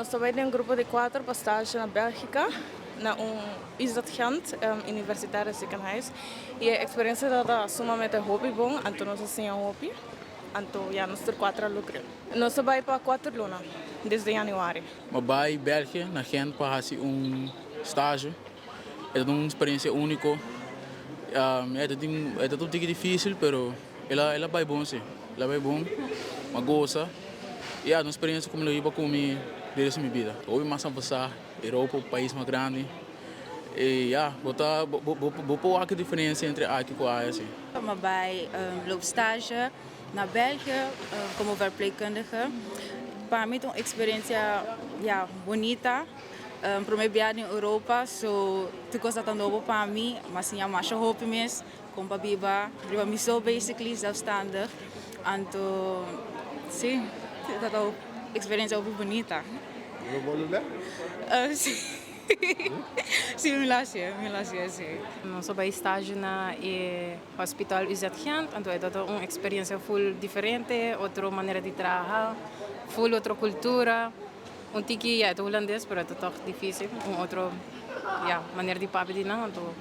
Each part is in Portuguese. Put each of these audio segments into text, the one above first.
nós trabalhamos em um grupo de 4 para estágio na Bélgica, na Isaac Gent Universitário Ziekenhuis. E a experiência da sumamente hobby bom, então nós assim hobby. Então, ja, nós temos 4 alunos. Nós trabalhamos para 4 lunas, desde janeiro. Maar bij België, naar Gent, had je stage. Het is een experiência única. É tudo difícil, pero ela vai bom sim. Ela vai bom, uma goza. E é uma experiência como eu ia para mim desde minha vida. Hoje mais a passar, Europa, um país mais grande. E vou pôr a diferença entre aqui e lá assim. Maar bij loopstage naar België como verpleegkundige. Para mim é uma experiência bonita. Para mim viajar em Europa, so tu coisa tão novo para mim, mas sim, mais hoop mesmo, com babiba, priva me so basically zelfstandig. Então, sim, dat é uma experiência muito bonita. Você volta? Sim. Sim, sim. Nós sou bij estágio na Hospital UZ Gent, então é uma experiência full diferente, outra maneira de trabalhar, full outra cultura. Um tiki é holandês, mas é toch difícil. Outra maneira de papo de não, então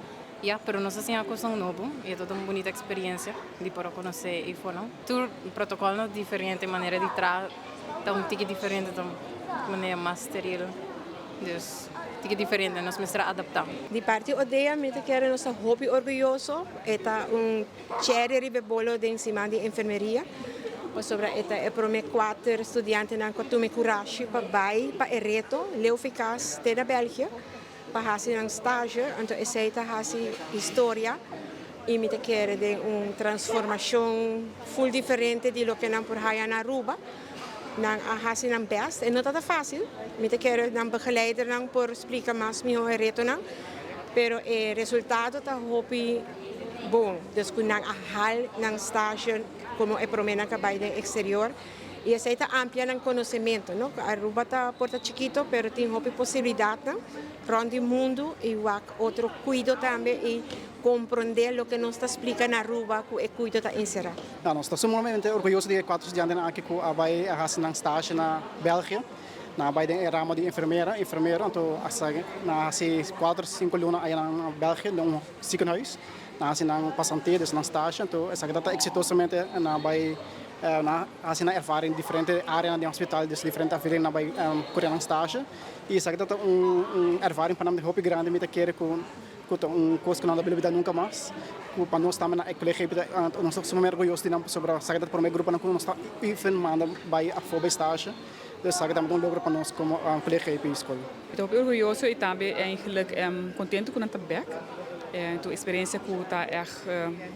pero nós assim a coisa novo e é toda uma bonita experiência de para conhecer e falar. Tudo protocolo diferente, maneira de trabalhar, um tiki diferente, maneira mais steril. Dus tiki diferente, nós mesmo adaptamos. Di parte odeia me quero nosso hobby orgulhoso, eta cherry ribebolo de cima de enfermeria. Sobre esta é para mim 4 estudantes na costume coragem para vai para reto leu eficaz da Bélgica para fazer um estágio então essa é a história e me quer de uma transformação full diferente de lo que não por aí na Aruba na fazer um best e não tá fácil me quer não begeleider não por explicar mais meu reto não pero o resultado tá hopi bom descunang ahal ng estágio como é para mim na cabaia exterior e essa está amplia no conhecimento, não? A Aruba está porta chiquito, pero tem uma possibilidade, não? Ronde o mundo e outro cuido também e compreender o que nos está explicando na Aruba que o cuido está inserado. Nós estamos sumamente orgulhosos de 4 estudantes aqui que vai fazer um estágio na Bélgica. Na baia de ramo de enfermeira, então na 4, 5 lunas aí na Bélgica, num ziekenhuis. Na ng pasantes ng station to essa data exitosamente na by na na ervaring diferente área de hospital des diferente afering na by Korean station e essa data ervaring para de hopi grande me quer com coisa que não dá habilidade nunca mais para nós também na colégio nós estamos muito orgulhosos de não sobre essa data por meu grupo não nós está even manda by a fobe station dus essa data um logro para nós como colégio e escola. Eu estou orgulhoso e também eigenlijk contente com o tabak. Então, a experiência que está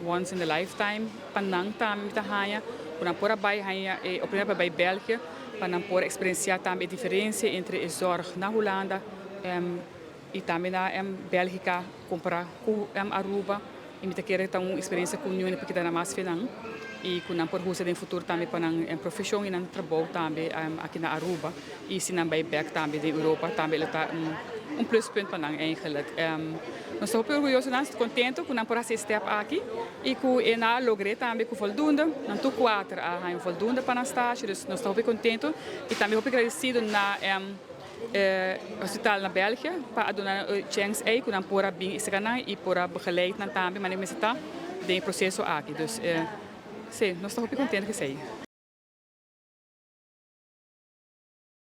once in a lifetime, panang também está hanha, quando por abai hanha, o primeiro para a Bélgica, para por experienciar também a diferença entre a zorg na Holanda e também na Bélgica, comparar com Aruba, e me querer ter uma experiência com o porque está na mais finan e quando por usa no futuro também para a profissão e no trabalho também aqui na Aruba e se não vai back também da Europa também está pluspunt para nós eigenlijk. Nós estamos orgulhosos, nós estamos contentes com a esse step aqui e com a logrei também com voldoende. Não estou 4 a voldoende para a estágio, dus nós estamos contentes e também muito agradecidos na hospital na Bélgica para donar chance aí com a pora bem escana e pora begeleid na também, mas nós está de processo aqui, dus sim, nós estamos contentes que sei.